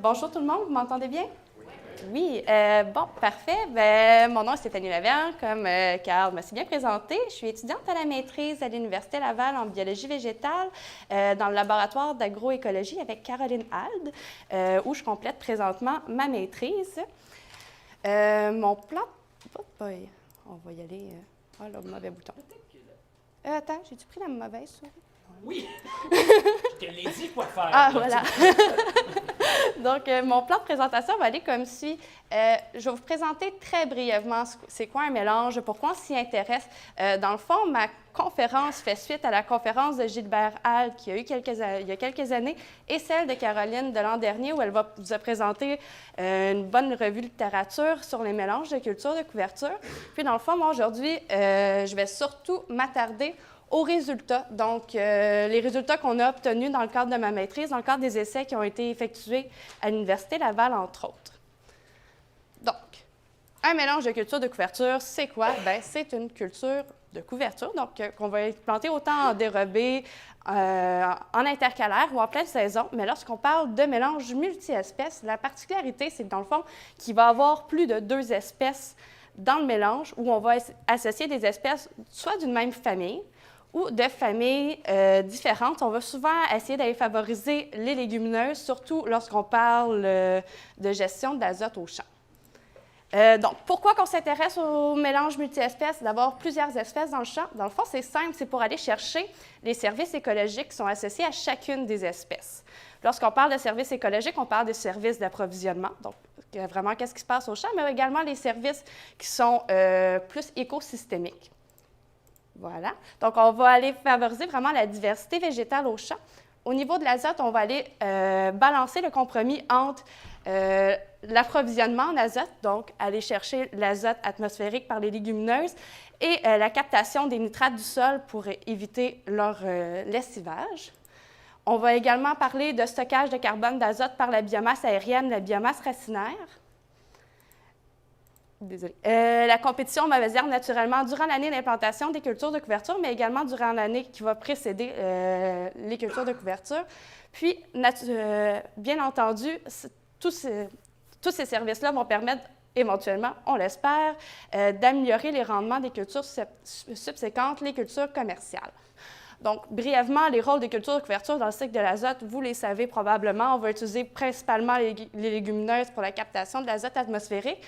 Bonjour tout le monde, vous m'entendez bien? Oui, bon, parfait. Mon nom est Stéphanie Lavergne, comme Carl m'a si bien présenté. Je suis étudiante à la maîtrise à l'Université Laval en biologie végétale dans le laboratoire d'agroécologie avec Caroline Hald, où je complète présentement ma maîtrise. Mon plan... Oh boy, on va y aller... Oh, là, le mauvais bouton. Attends, j'ai-tu pris la mauvaise souris? Oui! Je te l'ai dit quoi faire. Ah, voilà. Donc, mon plan de présentation va aller comme suit. Je vais vous présenter très brièvement c'est quoi un mélange, pourquoi on s'y intéresse. Dans le fond, ma conférence fait suite à la conférence de Gilbert Hald qui a eu il y a quelques années et celle de Caroline de l'an dernier où elle vous a présenté une bonne revue de littérature sur les mélanges de culture de couverture. Puis, dans le fond, moi, aujourd'hui, je vais surtout m'attarder aux résultats. Donc, les résultats qu'on a obtenus dans le cadre de ma maîtrise, dans le cadre des essais qui ont été effectués à l'Université Laval, entre autres. Donc, un mélange de culture de couverture, c'est quoi? Bien, c'est une culture de couverture, donc qu'on va planter autant en dérobé, en intercalaire ou en pleine saison. Mais lorsqu'on parle de mélange multi-espèces, la particularité, c'est que dans le fond, qu'il va y avoir plus de 2 espèces dans le mélange où on va associer des espèces soit d'une même famille, ou de familles différentes. On va souvent essayer d'aller favoriser les légumineuses, surtout lorsqu'on parle de gestion de l'azote au champ. Donc, pourquoi qu'on s'intéresse au mélange multi-espèces, d'avoir plusieurs espèces dans le champ? Dans le fond, c'est simple, c'est pour aller chercher les services écologiques qui sont associés à chacune des espèces. Lorsqu'on parle de services écologiques, on parle des services d'approvisionnement, donc vraiment qu'est-ce qui se passe au champ, mais également les services qui sont plus écosystémiques. Voilà. Donc, on va aller favoriser vraiment la diversité végétale au champ. Au niveau de l'azote, on va aller balancer le compromis entre l'approvisionnement en azote, donc aller chercher l'azote atmosphérique par les légumineuses, et la captation des nitrates du sol pour éviter leur lessivage. On va également parler de stockage de carbone d'azote par la biomasse aérienne, la biomasse racinaire. Désolée. La compétition mauvaise herbe, naturellement, durant l'année d'implantation des cultures de couverture, mais également durant l'année qui va précéder les cultures de couverture. Puis, bien entendu, tous ces services-là vont permettre éventuellement, on l'espère, d'améliorer les rendements des cultures subséquentes, les cultures commerciales. Donc, brièvement, les rôles des cultures de couverture dans le cycle de l'azote, vous les savez probablement. On va utiliser principalement les légumineuses pour la captation de l'azote atmosphérique,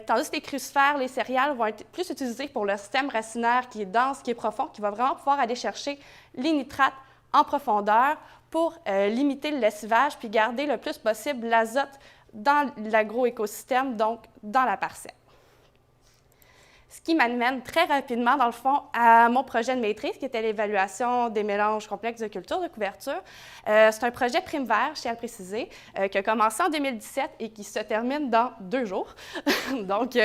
tandis que les crucifères, les céréales vont être plus utilisés pour le système racinaire qui est dense, qui est profond, qui va vraiment pouvoir aller chercher les nitrates en profondeur pour limiter le lessivage puis garder le plus possible l'azote dans l'agroécosystème, donc dans la parcelle. Ce qui m'amène très rapidement, dans le fond, à mon projet de maîtrise, qui était l'évaluation des mélanges complexes de culture de couverture. C'est un projet Prime Vert, je tiens à le préciser, qui a commencé en 2017 et qui se termine dans 2 jours. Donc,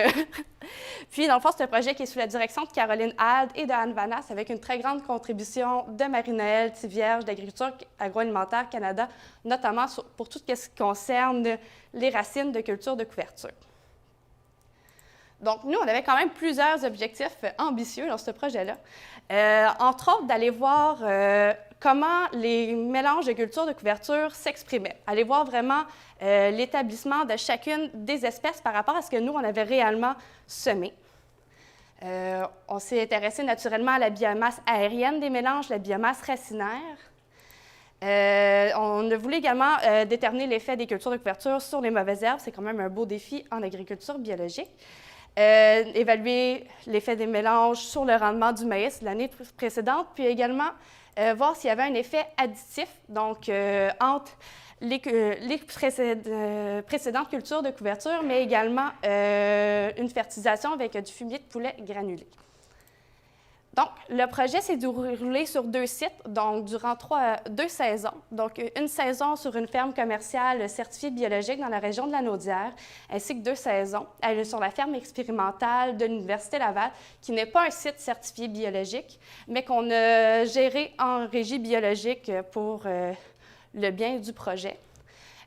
puis, dans le fond, c'est un projet qui est sous la direction de Caroline Hald et de Anne Vanas, avec une très grande contribution de Marie-Noël Tivierge d'Agriculture agroalimentaire Canada, notamment pour tout ce qui concerne les racines de culture de couverture. Donc, nous, on avait quand même plusieurs objectifs ambitieux dans ce projet-là. Entre autres, d'aller voir comment les mélanges de cultures de couverture s'exprimaient. Aller voir vraiment l'établissement de chacune des espèces par rapport à ce que nous, on avait réellement semé. On s'est intéressé naturellement à la biomasse aérienne des mélanges, la biomasse racinaire. On a voulu également déterminer l'effet des cultures de couverture sur les mauvaises herbes. C'est quand même un beau défi en agriculture biologique. Évaluer l'effet des mélanges sur le rendement du maïs de l'année précédente, puis également voir s'il y avait un effet additif, donc entre les précédentes cultures de couverture, mais également une fertilisation avec du fumier de poulet granulé. Donc, le projet s'est déroulé sur 2 sites, donc durant 2 saisons. Donc, une saison sur une ferme commerciale certifiée biologique dans la région de la Naudière, ainsi que 2 saisons sur la ferme expérimentale de l'Université Laval, qui n'est pas un site certifié biologique, mais qu'on a géré en régie biologique pour le bien du projet.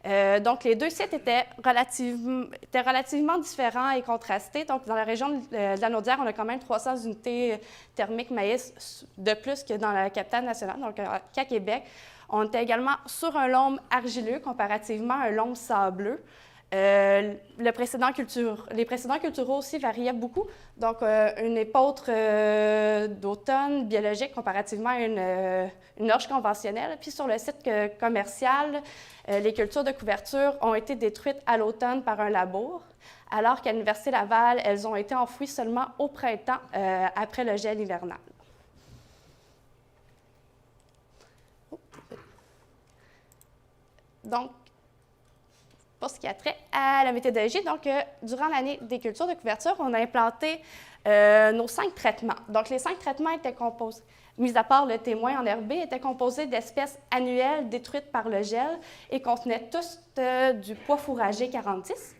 Donc, les deux sites étaient relativement différents et contrastés. Donc, dans la région de la Naudière, on a quand même 300 unités thermiques maïs de plus que dans la capitale nationale, donc qu'à Québec. On était également sur un loam argileux comparativement à un loam sableux. Les précédents culturaux aussi variaient beaucoup. Donc, une épeautre d'automne biologique comparativement à une orge conventionnelle. Puis sur le site commercial, les cultures de couverture ont été détruites à l'automne par un labour, alors qu'à l'Université Laval, elles ont été enfouies seulement au printemps, après le gel hivernal. Donc, pour ce qui a trait à la méthodologie, donc, durant l'année des cultures de couverture, on a implanté nos 5 traitements. Donc, les 5 traitements étaient composés, mis à part le témoin en herbe, étaient composés d'espèces annuelles détruites par le gel et contenaient tous du pois fourragé 46.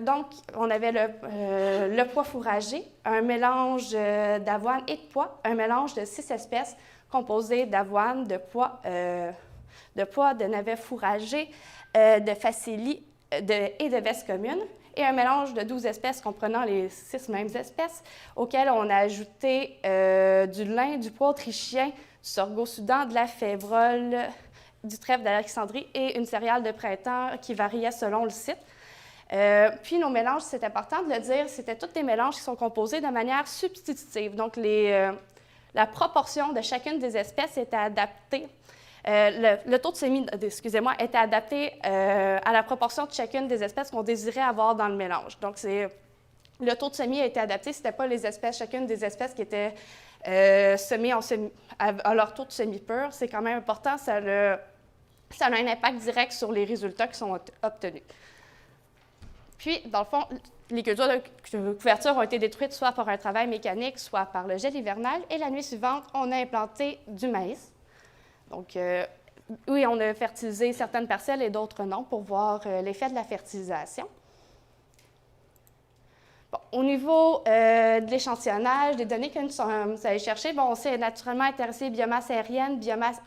Donc, on avait le pois fourragé, un mélange d'avoine et de pois, un mélange de 6 espèces composées d'avoine, de pois, de navets fourragés, de facélie et de vestes communes, et un mélange de 12 espèces comprenant les 6 mêmes espèces, auxquelles on a ajouté du lin, du pois autrichien, du sorgho soudan, de la févrole, du trèfle d'Alexandrie et une céréale de printemps qui variait selon le site. Puis nos mélanges, c'est important de le dire, c'était tous des mélanges qui sont composés de manière substitutive. Donc, la proportion de chacune des espèces était adaptée. Le taux de semis, excusez-moi, était adapté à la proportion de chacune des espèces qu'on désirait avoir dans le mélange. Donc, le taux de semis a été adapté. Ce n'était pas chacune des espèces qui étaient semées à leur taux de semis pur. C'est quand même important. Ça a un impact direct sur les résultats qui sont obtenus. Puis, dans le fond, les cultures de couverture ont été détruites soit par un travail mécanique, soit par le gel hivernal. Et la nuit suivante, on a implanté du maïs. Donc, oui, on a fertilisé certaines parcelles et d'autres non pour voir l'effet de la fertilisation. Bon, au niveau de l'échantillonnage, des données que nous sommes allés chercher, bon, on s'est naturellement intéressé aux biomasses aériennes, biomasse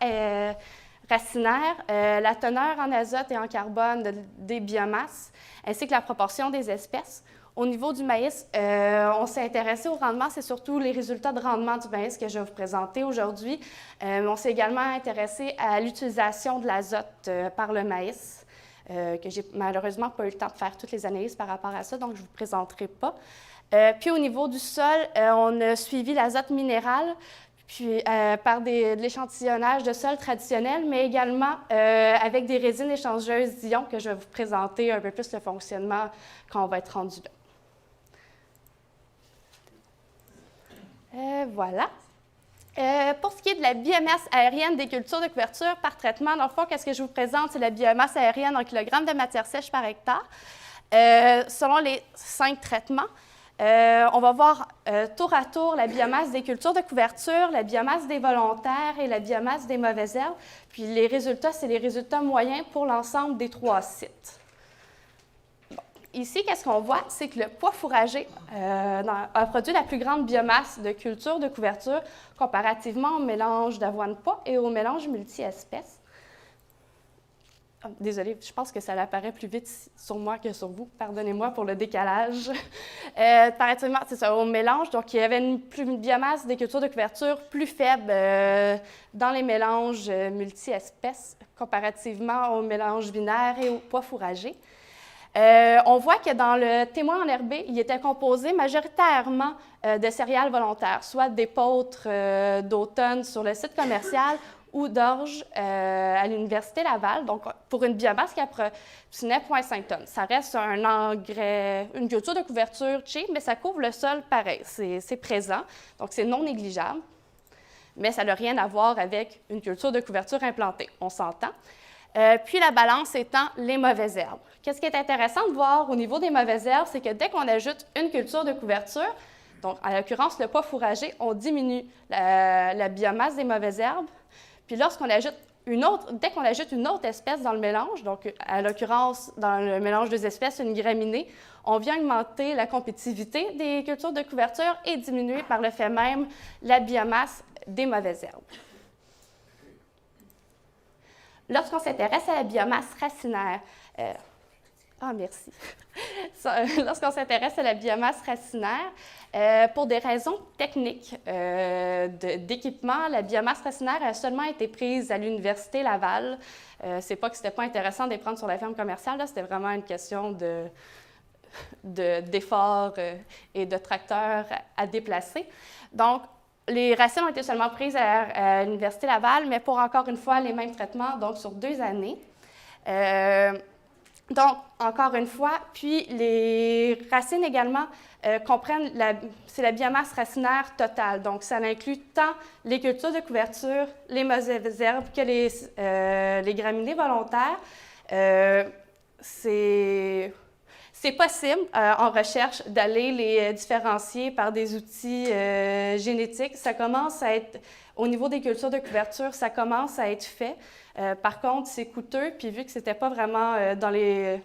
racinaire, la teneur en azote et en carbone des biomasses, ainsi que la proportion des espèces. Au niveau du maïs, on s'est intéressé au rendement. C'est surtout les résultats de rendement du maïs que je vais vous présenter aujourd'hui. On s'est également intéressé à l'utilisation de l'azote par le maïs, que j'ai malheureusement pas eu le temps de faire toutes les analyses par rapport à ça, donc je ne vous présenterai pas. Puis au niveau du sol, on a suivi l'azote minéral, puis par de l'échantillonnage de sol traditionnel, mais également avec des résines échangeuses d'ions que je vais vous présenter un peu plus le fonctionnement quand on va être rendu là. Voilà. Pour ce qui est de la biomasse aérienne des cultures de couverture par traitement, dans le fond, qu'est-ce que je vous présente? C'est la biomasse aérienne en kilogrammes de matière sèche par hectare. Selon les 5 traitements, on va voir tour à tour la biomasse des cultures de couverture, la biomasse des volontaires et la biomasse des mauvaises herbes. Puis les résultats, c'est les résultats moyens pour l'ensemble des 3 sites. Ici, qu'est-ce qu'on voit? C'est que le pois fourragé a produit la plus grande biomasse de culture de couverture comparativement au mélange d'avoine-pois et au mélange multi-espèces. Oh, désolée, je pense que ça apparaît plus vite sur moi que sur vous. Pardonnez-moi pour le décalage. Comparativement, c'est ça, au mélange. Donc, il y avait une biomasse des cultures de couverture plus faible dans les mélanges multi-espèces comparativement au mélange binaire et au pois fourragé. On voit que dans le témoin enherbé, il était composé majoritairement de céréales volontaires, soit d'épeautres d'automne sur le site commercial ou d'orge à l'Université Laval, donc pour une biomasse qui approximait 0,5 tonnes. Ça reste un engrais, une culture de couverture cheap, mais ça couvre le sol pareil, c'est présent, donc c'est non négligeable, mais ça n'a rien à voir avec une culture de couverture implantée, on s'entend. Puis la balance étant les mauvaises herbes. Qu'est-ce qui est intéressant de voir au niveau des mauvaises herbes, c'est que dès qu'on ajoute une culture de couverture, donc en l'occurrence le pois fourragé, on diminue la biomasse des mauvaises herbes. Puis lorsqu'on ajoute dès qu'on ajoute une autre espèce dans le mélange, donc à l'occurrence dans le mélange des espèces, une graminée, on vient augmenter la compétitivité des cultures de couverture et diminuer par le fait même la biomasse des mauvaises herbes. lorsqu'on s'intéresse à la biomasse racinaire, merci. Lorsqu'on s'intéresse à la biomasse racinaire, pour des raisons techniques d'équipement, la biomasse racinaire a seulement été prise à l'Université Laval. C'est pas que c'était pas intéressant de les prendre sur la ferme commerciale, c'était vraiment une question d'efforts et de tracteurs à déplacer. Donc, les racines ont été seulement prises à l'Université Laval, mais pour encore une fois les mêmes traitements, donc sur 2 années. Donc, encore une fois, puis les racines également comprennent, c'est la biomasse racinaire totale. Donc, ça inclut tant les cultures de couverture, les mauvaises herbes que les graminées volontaires. C'est possible en recherche d'aller les différencier par des outils génétiques. Ça commence à être, au niveau des cultures de couverture, ça commence à être fait. Par contre, c'est coûteux, puis vu que ce n'était pas vraiment dans les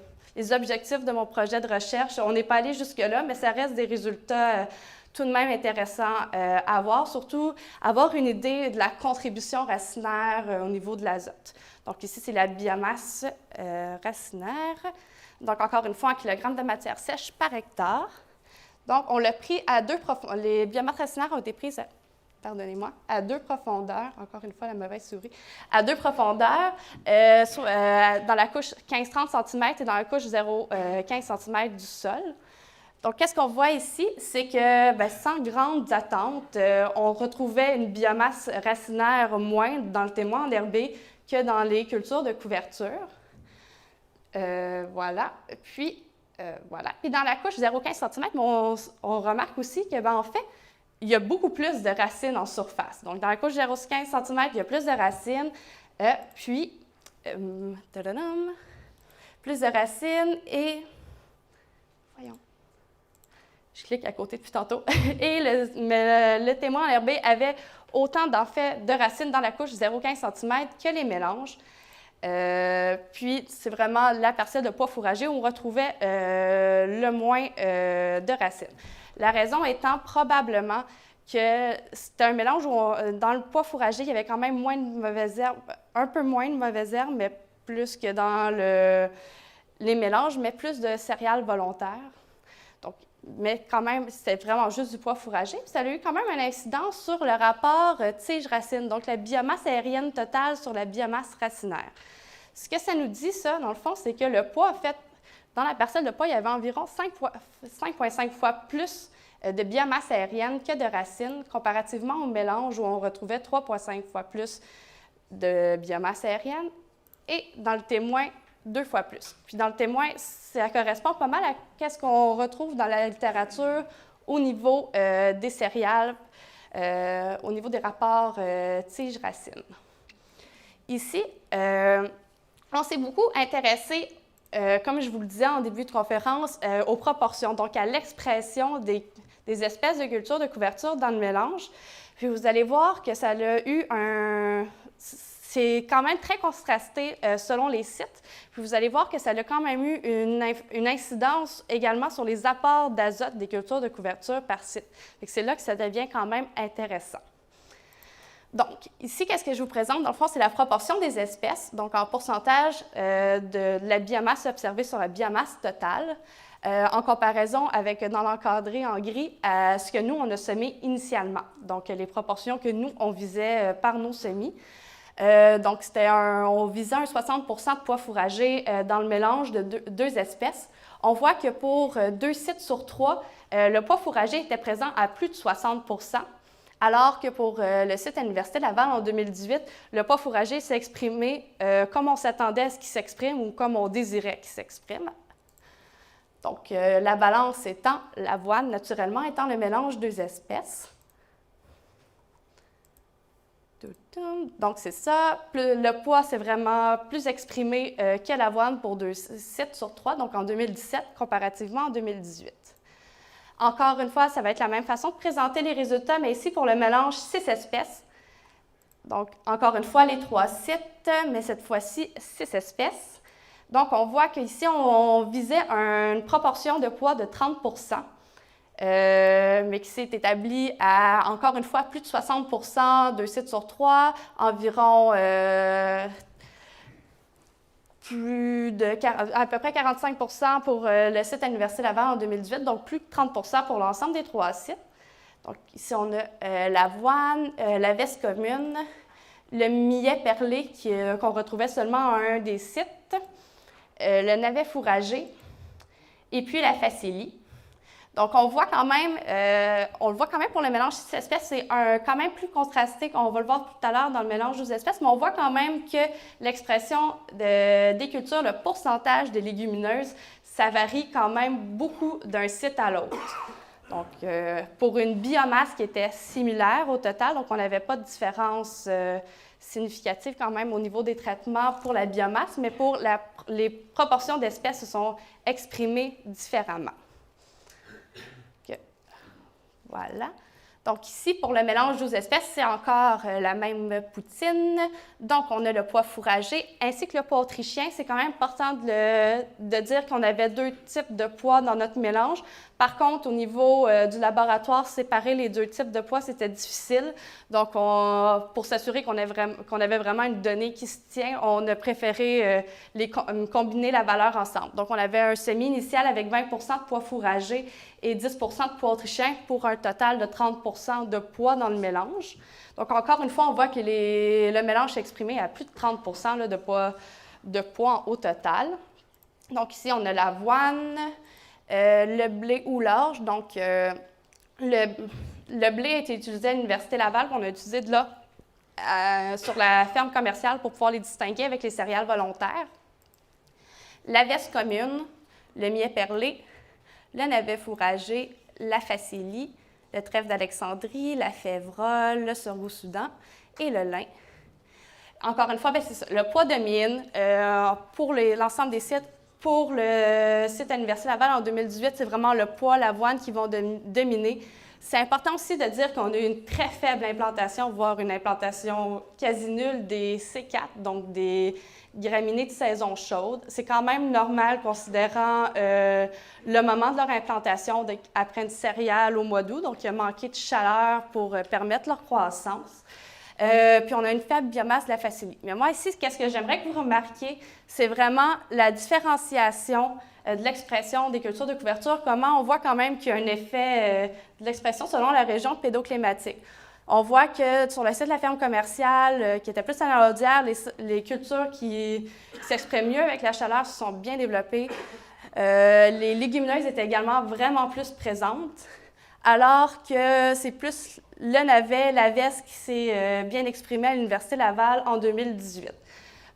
objectifs de mon projet de recherche, on n'est pas allé jusque-là, mais ça reste des résultats tout de même intéressants à avoir, surtout avoir une idée de la contribution racinaire au niveau de l'azote. Donc ici, c'est la biomasse racinaire. Donc encore une fois, en kilogrammes de matière sèche par hectare. Donc on l'a pris à les biomasses racinaires ont été prises à 2 profondeurs, encore une fois la mauvaise souris, à 2 profondeurs, dans la couche 15-30 cm et dans la couche 0,15 cm du sol. Donc, qu'est-ce qu'on voit ici? C'est que, sans grandes attentes, on retrouvait une biomasse racinaire moindre dans le témoin enherbé que dans les cultures de couverture. Voilà. Puis, voilà. Puis, dans la couche 0,15 cm, on remarque aussi que, en fait, il y a beaucoup plus de racines en surface. Donc, dans la couche 0,15 cm, il y a plus de racines, plus de racines et... Voyons. Je clique à côté depuis tantôt. Et le témoin enherbé avait autant d'en fait de racines dans la couche 0,15 cm que les mélanges. Puis, c'est vraiment la parcelle de pois fourragé où on retrouvait le moins de racines. La raison étant probablement que c'était un mélange où, dans le pois fourragé, il y avait quand même moins de mauvaises herbes, un peu moins de mauvaises herbes, mais plus que dans les mélanges, mais plus de céréales volontaires. Donc, mais quand même, c'était vraiment juste du pois fourragé. Puis ça a eu quand même un incident sur le rapport tige-racine, donc la biomasse aérienne totale sur la biomasse racinaire. Ce que ça nous dit, ça, dans le fond, c'est que le pois, en fait, dans la parcelle de pois, il y avait environ 5,5 fois plus de biomasse aérienne que de racines, comparativement au mélange où on retrouvait 3,5 fois plus de biomasse aérienne, et dans le témoin, 2 fois plus. Puis dans le témoin, ça correspond pas mal à ce qu'on retrouve dans la littérature au niveau des céréales, au niveau des rapports tige-racine. Ici, on s'est beaucoup intéressé, comme je vous le disais en début de conférence, aux proportions, donc à l'expression des espèces de culture de couverture dans le mélange. Puis vous allez voir que ça a eu c'est quand même très contrasté selon les sites. Puis vous allez voir que ça a quand même eu une incidence également sur les apports d'azote des cultures de couverture par site. C'est là que ça devient quand même intéressant. Donc, ici, qu'est-ce que je vous présente? Dans le fond, c'est la proportion des espèces, donc en pourcentage de la biomasse observée sur la biomasse totale, en comparaison avec, dans l'encadré en gris, à ce que nous, on a semé initialement. Donc, les proportions que nous, on visait par nos semis. Donc, on visait un 60 de pois fourragé dans le mélange de deux espèces. On voit que pour 2 sites sur 3, le pois fourragé était présent à plus de 60 alors que pour le site à l'Université Laval en 2018, le pois fourragé s'est exprimé comme on s'attendait à ce qu'il s'exprime ou comme on désirait qu'il s'exprime. Donc, la balance étant l'avoine, naturellement, étant le mélange 2 espèces. Donc, c'est ça. Le pois, c'est vraiment plus exprimé que l'avoine pour 2 sites sur 3, donc en 2017, comparativement en 2018. Encore une fois, ça va être la même façon de présenter les résultats, mais ici, pour le mélange 6 espèces. Donc, encore une fois, les 3 sites, mais cette fois-ci, 6 espèces. Donc, on voit qu'ici, on visait une proportion de pois de 30 mais qui s'est établi à, encore une fois, plus de 60 2 sites sur 3, environ à peu près 45 % pour le site à l'Université Laval en 2018, donc plus de 30 % pour l'ensemble des 3 sites. Donc ici, on a l'avoine, la veste commune, le millet perlé qu'on retrouvait seulement à un des sites, le navet fourragé et puis la facélie. Donc, on le voit quand même pour le mélange 6 espèces, c'est quand même plus contrasté, on va le voir tout à l'heure dans le mélange 12 espèces, mais on voit quand même que l'expression des cultures, le pourcentage des légumineuses, ça varie quand même beaucoup d'un site à l'autre. Donc, pour une biomasse qui était similaire au total, donc on n'avait pas de différence significative quand même au niveau des traitements pour la biomasse, mais pour les proportions d'espèces se sont exprimées différemment. Voilà. Donc ici, pour le mélange 12 espèces, c'est encore la même poutine. Donc, on a le pois fourragé ainsi que le pois autrichien. C'est quand même important de dire qu'on avait 2 types de pois dans notre mélange. Par contre, au niveau du laboratoire, séparer les 2 types de pois, c'était difficile. Donc, pour s'assurer qu'on avait vraiment une donnée qui se tient, on a préféré combiner la valeur ensemble. Donc, on avait un semis initial avec 20 % de pois fourragés et 10 % de pois autrichien pour un total de 30 % de pois dans le mélange. Donc, encore une fois, on voit que le mélange s'est exprimé à plus de 30 % là, de pois au total. Donc, ici, on a l'avoine, le blé ou l'orge. Donc, le blé a été utilisé à l'Université Laval, qu'on a utilisé de là sur la ferme commerciale pour pouvoir les distinguer avec les céréales volontaires. La veste commune, le millet perlé, le navet fourragé, la facélie, le trèfle d'Alexandrie, la févrole, le sorgho soudan et le lin. Encore une fois, c'est ça. Le pois de mine pour l'ensemble des sites. Pour le site à l'Université Laval en 2018, c'est vraiment le pois, l'avoine qui vont dominer. C'est important aussi de dire qu'on a eu une très faible implantation, voire une implantation quasi nulle des C4, donc des graminées de saison chaude. C'est quand même normal considérant le moment de leur implantation après une céréale au mois d'août, donc il a manqué de chaleur pour permettre leur croissance. Puis on a une faible biomasse de la facélie. Mais moi ici, qu'est-ce que j'aimerais que vous remarquiez, c'est vraiment la différenciation de l'expression des cultures de couverture, comment on voit quand même qu'il y a un effet de l'expression selon la région pédoclimatique. On voit que sur le site de la ferme commerciale, qui était plus à la Laudière, les cultures qui s'expriment mieux avec la chaleur se sont bien développées. Les légumineuses étaient également vraiment plus présentes, alors que c'est plus le navet, la veste qui s'est bien exprimé à l'Université Laval en 2018.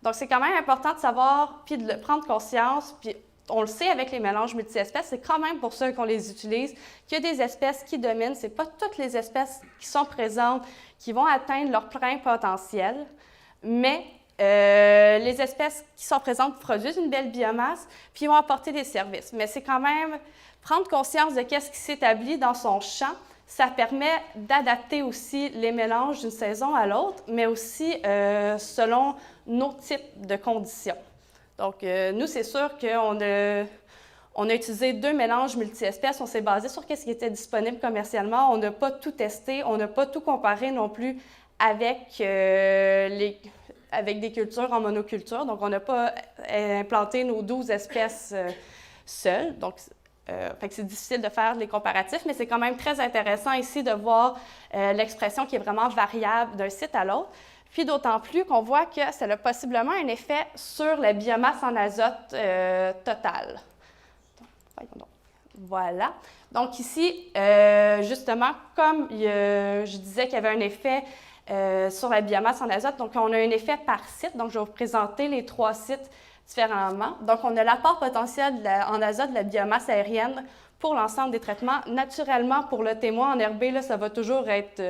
Donc, c'est quand même important de savoir, puis de prendre conscience, puis on le sait avec les mélanges multi-espèces, c'est quand même pour ça qu'on les utilise, qu'il y a des espèces qui dominent. Ce n'est pas toutes les espèces qui sont présentes qui vont atteindre leur plein potentiel, mais les espèces qui sont présentes produisent une belle biomasse, puis vont apporter des services. Mais c'est quand même prendre conscience de ce qui s'établit dans son champ. Ça permet d'adapter aussi les mélanges d'une saison à l'autre, mais aussi selon nos types de conditions. Donc, nous, c'est sûr qu'on a utilisé 2 mélanges multi-espèces. On s'est basé sur ce qui était disponible commercialement. On n'a pas tout testé, on n'a pas tout comparé non plus avec des cultures en monoculture. Donc, on n'a pas implanté nos 12 espèces seules. Donc, fait que c'est difficile de faire les comparatifs, mais c'est quand même très intéressant ici de voir l'expression qui est vraiment variable d'un site à l'autre. Puis d'autant plus qu'on voit que ça a possiblement un effet sur la biomasse en azote totale. Voilà. Donc ici, justement, comme je disais qu'il y avait un effet sur la biomasse en azote, donc on a un effet par site. Donc je vais vous présenter les 3 sites différemment. Donc, on a l'apport potentiel en azote de la biomasse aérienne pour l'ensemble des traitements. Naturellement, pour le témoin enherbé, là, ça va toujours être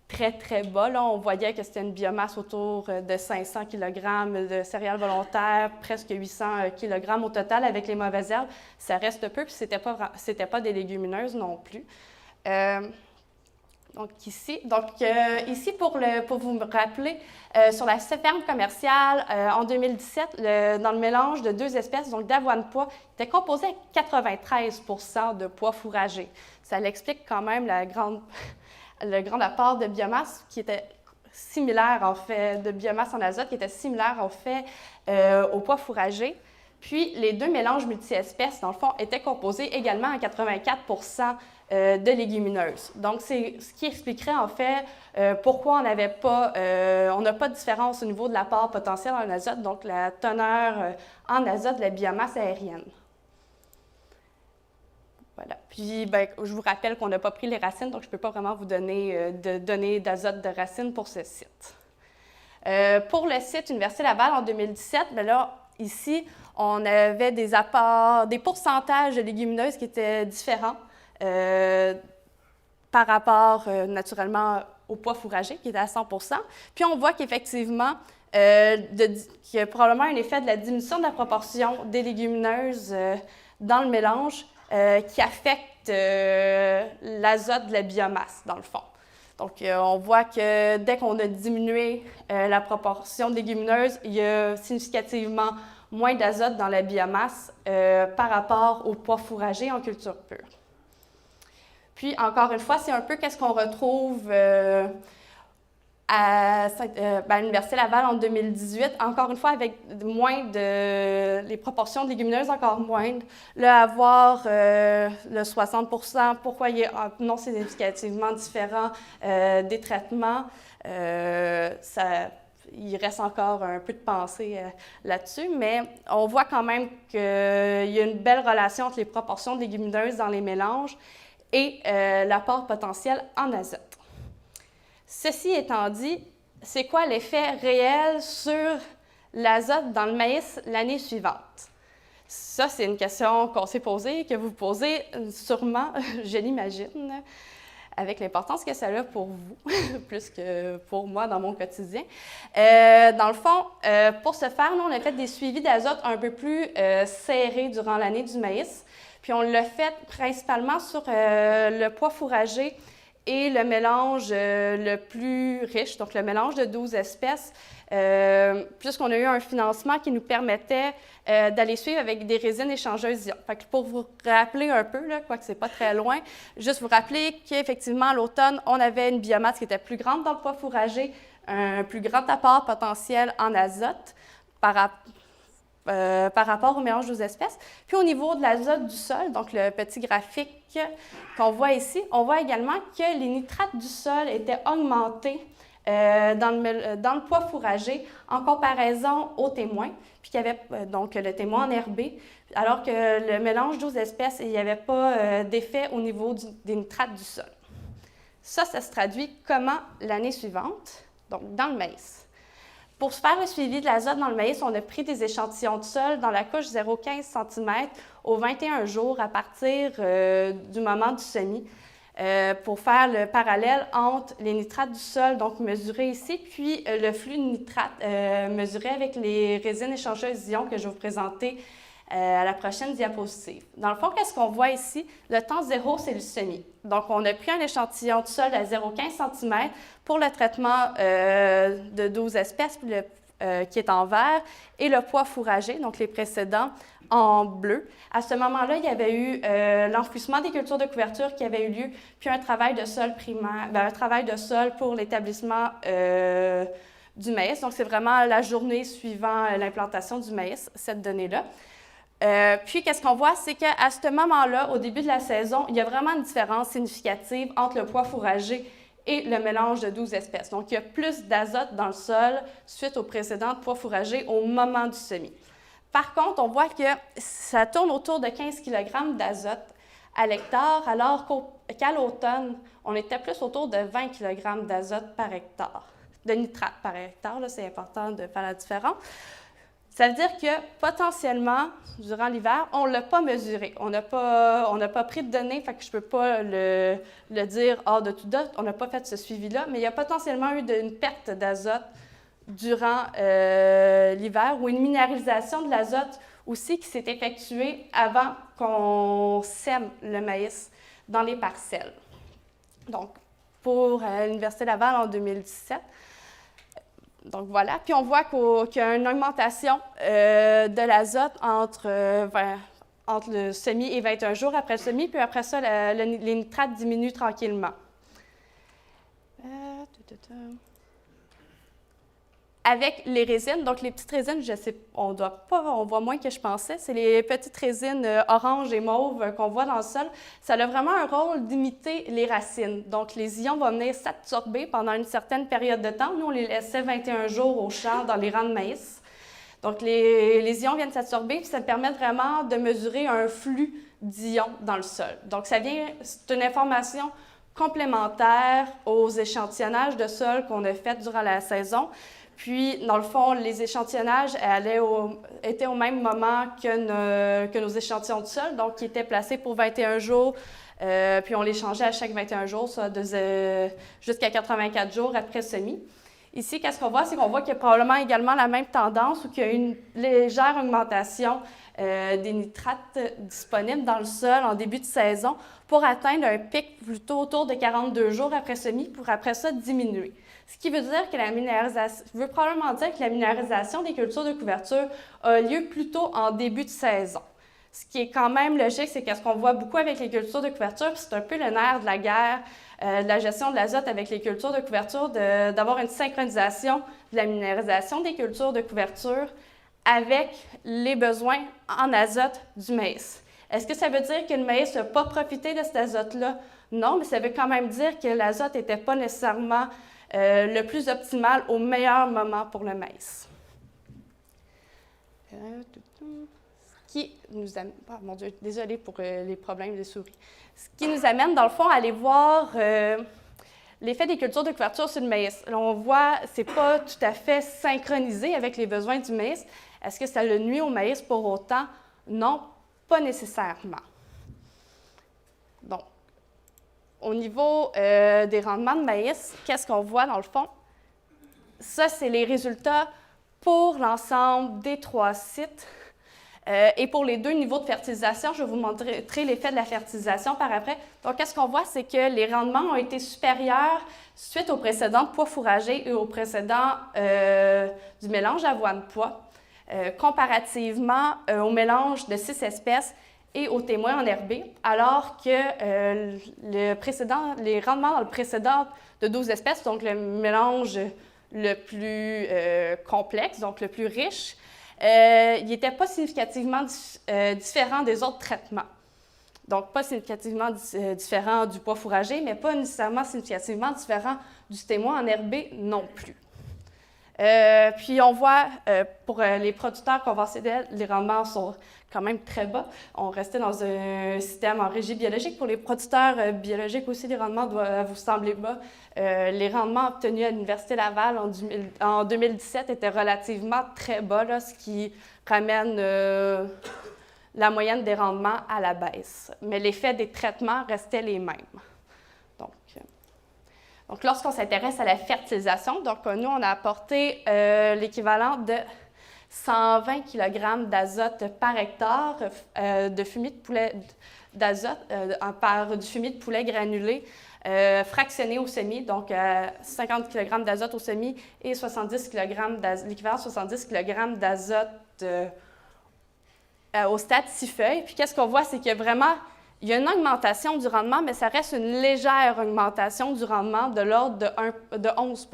très, très bas. Là, on voyait que c'était une biomasse autour de 500 kg de céréales volontaires, presque 800 kg au total avec les mauvaises herbes. Ça reste peu, puis c'était pas des légumineuses non plus. Donc, ici, pour vous me rappeler, sur la ferme commerciale, en 2017, dans le mélange de 2 espèces, donc d'avoine-pois, était composé à 93 % de pois fourragés. Ça l'explique quand même le grand apport de biomasse qui était similaire, en fait, de biomasse en azote qui était similaire, en fait, au pois fourragé. Puis, les deux mélanges multi-espèces, dans le fond, étaient composés également à 84 de légumineuses. Donc, c'est ce qui expliquerait, en fait, pourquoi on n'a pas de différence au niveau de l'apport potentiel en azote, donc la teneur en azote de la biomasse aérienne. Voilà. Puis, ben, je vous rappelle qu'on n'a pas pris les racines, donc je ne peux pas vraiment vous donner de données d'azote de racines pour ce site. Pour le site Université Laval en 2017, bien là, ici, on avait des apports, des pourcentages de légumineuses qui étaient différents par rapport, naturellement, au pois fourragé, qui était à 100 %. Puis, on voit qu'effectivement, qu'il y a probablement un effet de la diminution de la proportion des légumineuses dans le mélange qui affecte l'azote de la biomasse, dans le fond. Donc, on voit que dès qu'on a diminué la proportion de légumineuses, il y a significativement moins d'azote dans la biomasse par rapport au pois fourragé en culture pure. Puis, encore une fois, c'est un peu qu'est-ce qu'on retrouve à l'Université Laval en 2018, encore une fois avec les proportions de légumineuses encore moindres. Là, avoir le 60 %, pourquoi il est non significativement différent des traitements, il reste encore un peu de pensée là-dessus, mais on voit quand même qu'il y a une belle relation entre les proportions de légumineuses dans les mélanges et l'apport potentiel en azote. Ceci étant dit, c'est quoi l'effet réel sur l'azote dans le maïs l'année suivante? Ça, c'est une question qu'on s'est posée, que vous posez sûrement, je l'imagine, avec l'importance que ça a pour vous, plus que pour moi dans mon quotidien. Dans le fond, pour ce faire, nous, on a fait des suivis d'azote un peu plus serrés durant l'année du maïs. Puis on l'a fait principalement sur le pois fourragé et le mélange le plus riche, donc le mélange de 12 espèces, puisqu'on a eu un financement qui nous permettait d'aller suivre avec des résines échangeuses ions. Fait que pour vous rappeler un peu, là, quoique ce n'est pas très loin, juste vous rappeler qu'effectivement, à l'automne, on avait une biomasse qui était plus grande dans le pois fourragé, un plus grand apport potentiel en azote par rapport au mélange des espèces. Puis au niveau de l'azote du sol, donc le petit graphique qu'on voit ici, on voit également que les nitrates du sol étaient augmentés dans le pois fourragé en comparaison aux témoins, puis qu'il y avait donc le témoin enherbé, alors que le mélange 12 espèces, il n'y avait pas d'effet au niveau des nitrates du sol. Ça se traduit comment l'année suivante? Donc dans le maïs. Pour se faire le suivi de l'azote dans le maïs, on a pris des échantillons de sol dans la couche 0,15 cm aux 21 jours à partir du moment du semis pour faire le parallèle entre les nitrates du sol, donc mesurés ici, puis le flux de nitrates mesuré avec les résines échangeuses ions que je vais vous présenter à la prochaine diapositive. Dans le fond, qu'est-ce qu'on voit ici? Le temps zéro, c'est le semis. Donc, on a pris un échantillon de sol à 0,15 cm pour le traitement de 12 espèces qui est en vert et le pois fourragé, donc les précédents, en bleu. À ce moment-là, il y avait eu l'enfouissement des cultures de couverture qui avait eu lieu, puis un travail de sol primaire, un travail de sol pour l'établissement du maïs. Donc, c'est vraiment la journée suivant l'implantation du maïs, cette donnée-là. Puis, qu'est-ce qu'on voit, c'est qu'à ce moment-là, au début de la saison, il y a vraiment une différence significative entre le pois fourragé et le mélange de 12 espèces. Donc, il y a plus d'azote dans le sol suite au précédent pois fourragé au moment du semis. Par contre, on voit que ça tourne autour de 15 kg d'azote à l'hectare, alors qu'à l'automne, on était plus autour de 20 kg d'azote par hectare, de nitrate par hectare, c'est important de faire la différence. Ça veut dire que potentiellement, durant l'hiver, on ne l'a pas mesuré. On n'a pas pris de données, fait que je ne peux pas le dire hors de tout doute. On n'a pas fait ce suivi-là, mais il y a potentiellement eu une perte d'azote durant l'hiver ou une minéralisation de l'azote aussi qui s'est effectuée avant qu'on sème le maïs dans les parcelles. Donc, pour l'Université Laval en 2017, donc voilà, puis on voit qu'il y a une augmentation de l'azote entre le semis et 21 jours après le semis, puis après ça, les nitrates diminuent tranquillement. avec les résines. Donc, les petites résines, je sais, on voit moins que je pensais. C'est les petites résines orange et mauve qu'on voit dans le sol. Ça a vraiment un rôle d'imiter les racines. Donc, les ions vont venir s'absorber pendant une certaine période de temps. Nous, on les laissait 21 jours au champ dans les rangs de maïs. Donc, les ions viennent s'absorber, puis ça permet vraiment de mesurer un flux d'ions dans le sol. Donc, c'est une information complémentaire aux échantillonnages de sol qu'on a fait durant la saison. Puis, dans le fond, les échantillonnages étaient au même moment que nos échantillons de sol, donc qui étaient placés pour 21 jours, puis on les changeait à chaque 21 jours, ça, jusqu'à 84 jours après semis. Ici, qu'est-ce qu'on voit? C'est qu'on voit qu'il y a probablement également la même tendance ou qu'il y a une légère augmentation des nitrates disponibles dans le sol en début de saison pour atteindre un pic plutôt autour de 42 jours après semis pour après ça diminuer. Ce qui veut dire que veut probablement dire que la minéralisation des cultures de couverture a lieu plutôt en début de saison. Ce qui est quand même logique, c'est qu'est-ce qu'on voit beaucoup avec les cultures de couverture, puis c'est un peu le nerf de la guerre, de la gestion de l'azote avec les cultures de couverture, d'avoir une synchronisation de la minéralisation des cultures de couverture avec les besoins en azote du maïs. Est-ce que ça veut dire que le maïs n'a pas profité de cet azote-là? Non, mais ça veut quand même dire que l'azote n'était pas nécessairement le plus optimal au meilleur moment pour le maïs. Ce qui nous amène, oh mon Dieu, désolée pour les problèmes des souris. Ce qui nous amène, dans le fond, à aller voir l'effet des cultures de couverture sur le maïs. Là, on voit que ce n'est pas tout à fait synchronisé avec les besoins du maïs. Est-ce que ça le nuit au maïs pour autant? Non, pas nécessairement. Donc, au niveau des rendements de maïs, qu'est-ce qu'on voit dans le fond? Ça, c'est les résultats pour l'ensemble des 3 sites. Et pour les 2 niveaux de fertilisation, je vais vous montrer l'effet de la fertilisation par après. Donc, qu'est-ce qu'on voit? C'est que les rendements ont été supérieurs suite au précédent pois fourragé et au précédent du mélange avoine-pois, comparativement au mélange de 6 espèces et aux témoins enherbés, alors que les rendements dans le précédent de 12 espèces, donc le mélange le plus complexe, donc le plus riche, il n'était pas significativement différent des autres traitements. Donc, pas significativement différent du pois fourragé, mais pas nécessairement significativement différent du témoin enherbé non plus. Puis, on voit, pour les producteurs conventionnels, les rendements sont quand même très bas. On restait dans un système en régie biologique. Pour les producteurs biologiques aussi, les rendements doivent vous sembler bas. Les rendements obtenus à l'Université Laval en 2017 étaient relativement très bas, là, ce qui ramène la moyenne des rendements à la baisse. Mais l'effet des traitements restait les mêmes. Donc, lorsqu'on s'intéresse à la fertilisation, donc nous, on a apporté l'équivalent de 120 kg d'azote par hectare de fumier de poulet d'azote, du fumier de poulet granulé fractionné au semis, donc 50 kg d'azote au semis et 70 kg l'équivalent de 70 kg d'azote au stade 6 feuilles. Puis qu'est-ce qu'on voit, c'est qu'il y a vraiment il y a une augmentation du rendement, mais ça reste une légère augmentation du rendement de l'ordre de 11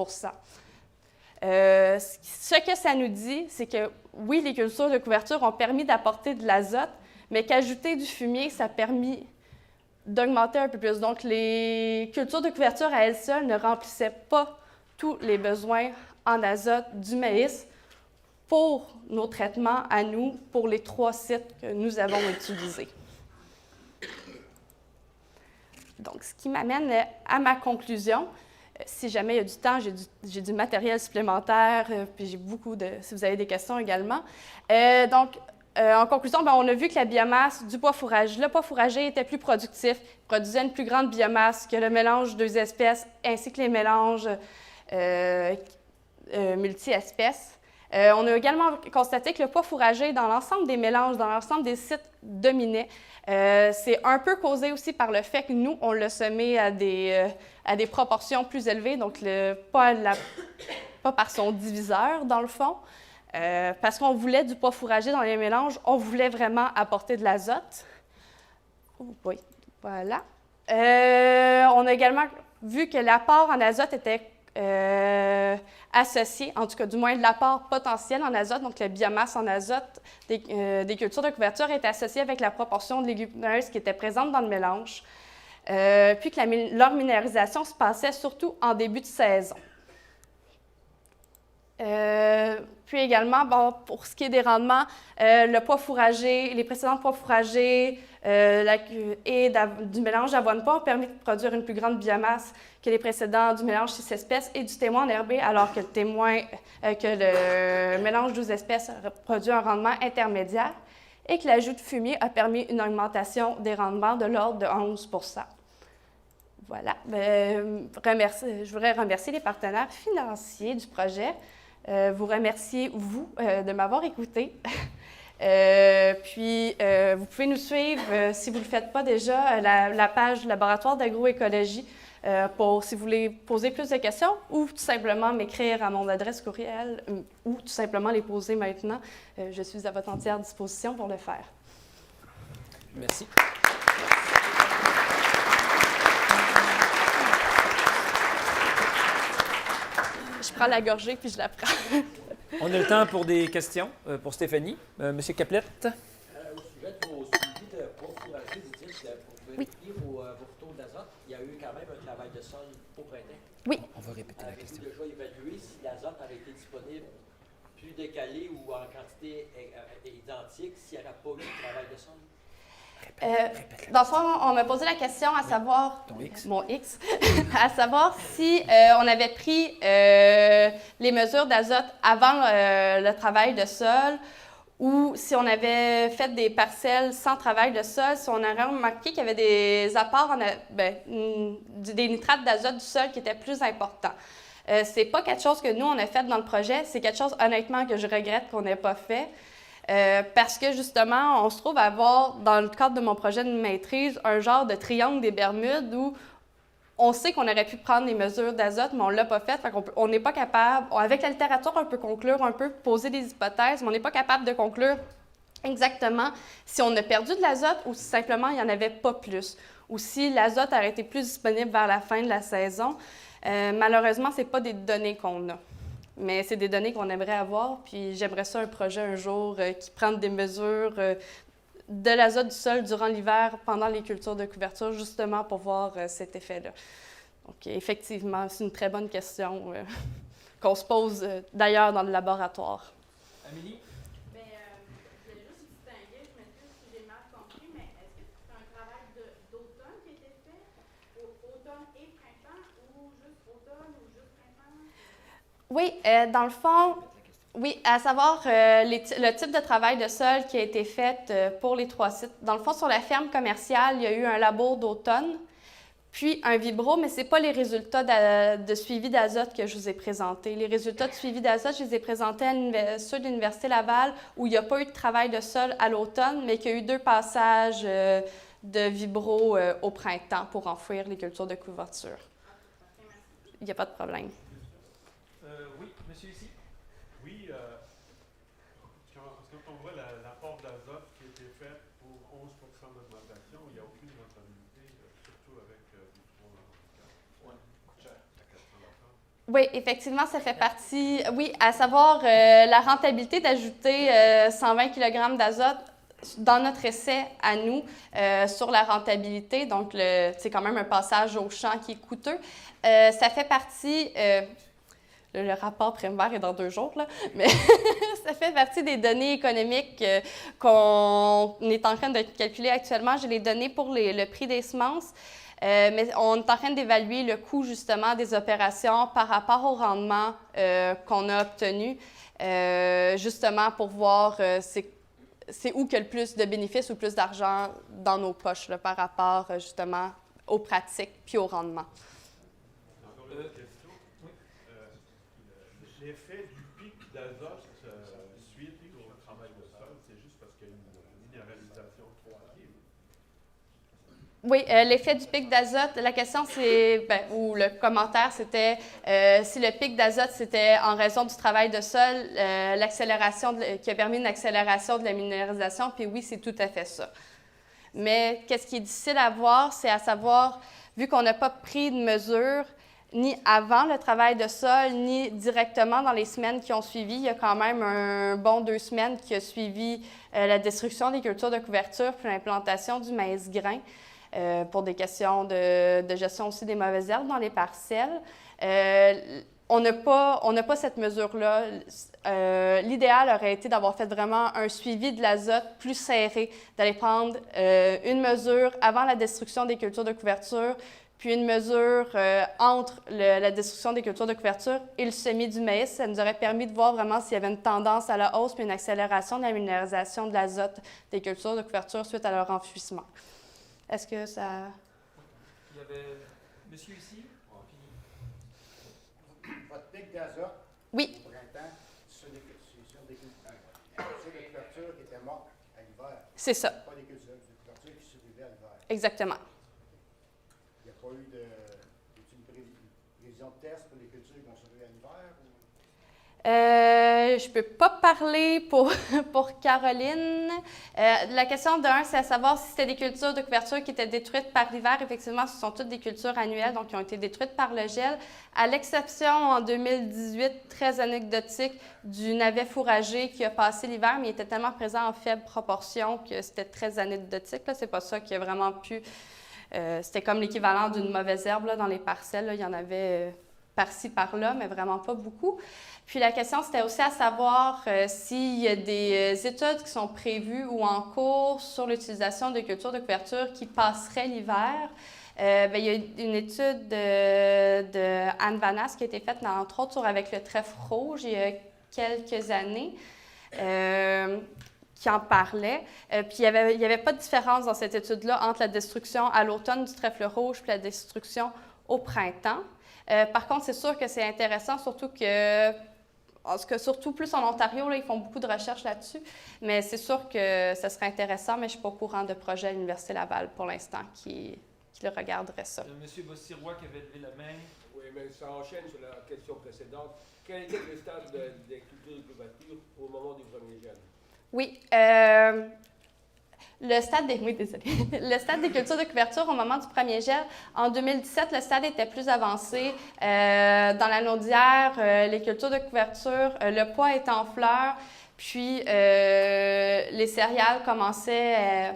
Ce que ça nous dit, c'est que oui, les cultures de couverture ont permis d'apporter de l'azote, mais qu'ajouter du fumier, ça a permis d'augmenter un peu plus. Donc, les cultures de couverture à elles seules ne remplissaient pas tous les besoins en azote du maïs pour nos traitements à nous, pour les 3 sites que nous avons utilisés. Donc, ce qui m'amène à ma conclusion. Si jamais il y a du temps, j'ai du matériel supplémentaire, puis j'ai si vous avez des questions également. En conclusion, on a vu que la biomasse du pois fourragé, le pois fourragé était plus productif, produisait une plus grande biomasse que le mélange 2 espèces ainsi que les mélanges multi-espèces. On a également constaté que le pois fourragé, dans l'ensemble des mélanges, dans l'ensemble des sites, dominait. C'est un peu causé aussi par le fait que nous, on l'a semé à des proportions plus élevées, donc pas par son diviseur, dans le fond. Parce qu'on voulait du pois fourragé dans les mélanges, on voulait vraiment apporter de l'azote. Oui, voilà. On a également vu que l'apport en azote associé, en tout cas du moins l'apport potentiel en azote, donc la biomasse en azote des cultures de couverture est associée avec la proportion de légumineuses qui était présente dans le mélange, puis que leur minéralisation se passait surtout en début de saison. Puis également, bon, pour ce qui est des rendements, le pois fourragé, les précédents pois fourragés et du mélange d'avoine-pois ont permis de produire une plus grande biomasse que les précédents du mélange 6 espèces et du témoin enherbé, alors que le mélange 12 espèces produit un rendement intermédiaire et que l'ajout de fumier a permis une augmentation des rendements de l'ordre de 11 %. Voilà. Je voudrais remercier les partenaires financiers du projet. Vous remercier, vous, de m'avoir écouté. Vous pouvez nous suivre, si vous ne le faites pas déjà, la page du Laboratoire d'agroécologie si vous voulez poser plus de questions ou tout simplement m'écrire à mon adresse courriel ou tout simplement les poser maintenant. Je suis à votre entière disposition pour le faire. Merci. Je prends la gorgée puis je la prends. On a le temps pour des questions pour Stéphanie. Monsieur Caplette. Au sujet de vos suivis de pois fourragés, vous dites que pour vérifier vos retours d'azote, il y a eu quand même un travail de sol au printemps. Oui. On va répéter la question. Avez-vous déjà évalué si l'azote avait été disponible plus décalé ou en quantité identique s'il n'y avait pas eu de travail de sol? Dans le fond, on m'a posé la question à savoir, mon X, à savoir si on avait pris les mesures d'azote avant le travail de sol ou si on avait fait des parcelles sans travail de sol, si on aurait remarqué qu'il y avait des apports, des nitrates d'azote du sol qui étaient plus importants. C'est pas quelque chose que nous, on a fait dans le projet, c'est quelque chose, honnêtement, que je regrette qu'on n'ait pas fait. Parce que justement, on se trouve à avoir, dans le cadre de mon projet de maîtrise, un genre de triangle des Bermudes où on sait qu'on aurait pu prendre les mesures d'azote, mais on ne l'a pas fait. On n'est pas capable, avec la littérature, on peut conclure un peu, poser des hypothèses, mais on n'est pas capable de conclure exactement si on a perdu de l'azote ou si simplement il n'y en avait pas plus, ou si l'azote aurait été plus disponible vers la fin de la saison. Malheureusement, ce n'est pas des données qu'on a. Mais c'est des données qu'on aimerait avoir, puis j'aimerais ça un projet un jour qui prenne des mesures de l'azote du sol durant l'hiver pendant les cultures de couverture, justement pour voir cet effet-là. Donc effectivement, c'est une très bonne question qu'on se pose d'ailleurs dans le laboratoire. Amélie? Je voulais juste distinguer, je m'excuse si j'ai mal compris, mais est-ce que c'est un travail d'automne qui a été fait, automne et printemps, ou juste automne ou juste printemps? Oui, dans le fond, oui, à savoir le type de travail de sol qui a été fait pour les 3 sites. Dans le fond, sur la ferme commerciale, il y a eu un labour d'automne, puis un vibro, mais ce n'est pas les résultats de suivi d'azote que je vous ai présentés. Les résultats de suivi d'azote, je les ai présentés à ceux de l'Université Laval, où il n'y a pas eu de travail de sol à l'automne, mais qu'il y a eu 2 passages de vibro au printemps pour enfouir les cultures de couverture. Il n'y a pas de problème. Oui, monsieur ici. Oui, quand on voit l'apport d'azote qui a été fait pour 11 % d'augmentation, il n'y a aucune rentabilité, surtout avec les 3 Oui, effectivement, ça fait partie. Oui, à savoir la rentabilité d'ajouter 120 kg d'azote dans notre essai à nous sur la rentabilité. Donc, c'est quand même un passage au champ qui est coûteux. Ça fait partie. Le rapport primaire est dans 2 jours, là, mais ça fait partie des données économiques qu'on est en train de calculer actuellement. J'ai les données pour le prix des semences, mais on est en train d'évaluer le coût, justement, des opérations par rapport au rendement qu'on a obtenu, justement pour voir c'est où qu'il y a le plus de bénéfices ou plus d'argent dans nos poches là, par rapport, justement, aux pratiques puis au rendement. L'effet du pic d'azote suite au travail de sol, c'est juste parce qu'il y a une minéralisation trop active. Oui, l'effet du pic d'azote, la question c'est, ou le commentaire c'était si le pic d'azote c'était en raison du travail de sol, l'accélération qui a permis une accélération de la minéralisation, puis oui, c'est tout à fait ça. Mais qu'est-ce qui est difficile à voir, c'est à savoir, vu qu'on n'a pas pris de mesure, ni avant le travail de sol, ni directement dans les semaines qui ont suivi. Il y a quand même un bon 2 semaines qui a suivi la destruction des cultures de couverture puis l'implantation du maïs grain pour des questions de gestion aussi des mauvaises herbes dans les parcelles. On n'a pas cette mesure-là. L'idéal aurait été d'avoir fait vraiment un suivi de l'azote plus serré, d'aller prendre une mesure avant la destruction des cultures de couverture, puis une mesure entre la destruction des cultures de couverture et le semis du maïs. Ça nous aurait permis de voir vraiment s'il y avait une tendance à la hausse puis une accélération de la minéralisation de l'azote des cultures de couverture suite à leur enfouissement. Est-ce que ça... Il y avait monsieur ici. Votre pic d'azote, Oui. au printemps, sur des cultures de couverture qui étaient mortes à l'hiver. C'est ça. Pas des cultures de couverture qui survivaient à l'hiver. Exactement. Il n'y a pas eu une prévision de test pour les cultures qui vont survivre à l'hiver? Je ne peux pas parler pour Caroline. La question de un, c'est à savoir si c'était des cultures de couverture qui étaient détruites par l'hiver. Effectivement, ce sont toutes des cultures annuelles, donc qui ont été détruites par le gel, à l'exception en 2018, très anecdotique, du navet fourragé qui a passé l'hiver, mais il était tellement présent en faible proportion que c'était très anecdotique. Ce n'est pas ça qui a vraiment pu... c'était comme l'équivalent d'une mauvaise herbe là, dans les parcelles. Là. Il y en avait par-ci, par-là, mais vraiment pas beaucoup. Puis la question, c'était aussi à savoir s'il y a des études qui sont prévues ou en cours sur l'utilisation de cultures de couverture qui passeraient l'hiver. Il y a une étude de Anne Vanas qui a été faite, entre autres, avec le trèfle rouge il y a quelques années, qui en parlait. Puis il n'y avait pas de différence dans cette étude-là entre la destruction à l'automne du trèfle rouge et la destruction au printemps. Par contre, c'est sûr que c'est intéressant, surtout plus en Ontario, là, ils font beaucoup de recherches là-dessus. Mais c'est sûr que ça serait intéressant, mais je ne suis pas au courant de projet à l'Université Laval pour l'instant qui le regarderait ça. Monsieur Bossirois qui avait levé la main. Oui, mais ça enchaîne sur la question précédente. Quel était le stade des cultures de couverture au moment du premier gel? Oui. Le stade des cultures de couverture au moment du premier gel, en 2017, le stade était plus avancé. Dans la Naudière, les cultures de couverture, le pois était en fleurs, puis les céréales commençaient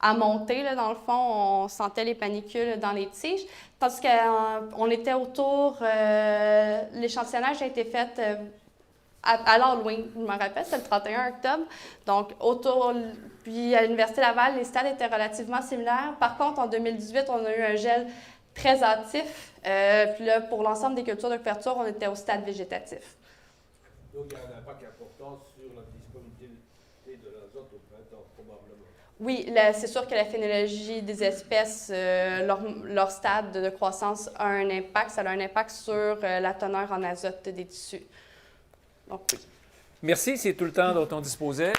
à monter. Là, dans le fond, on sentait les panicules dans les tiges. Tandis qu'on était autour, l'échantillonnage a été fait à l'Halloween, je me rappelle, c'est le 31 octobre. Donc, puis à l'Université Laval, les stades étaient relativement similaires. Par contre, en 2018, on a eu un gel très hâtif. Puis là, pour l'ensemble des cultures de couverture, on était au stade végétatif. Donc, il y a un impact important sur la disponibilité de l'azote au printemps, probablement. Oui, c'est sûr que la phénologie des espèces, leur stade de croissance a un impact. Ça a un impact sur la teneur en azote des tissus. Donc, oui. Merci, c'est tout le temps dont on disposait.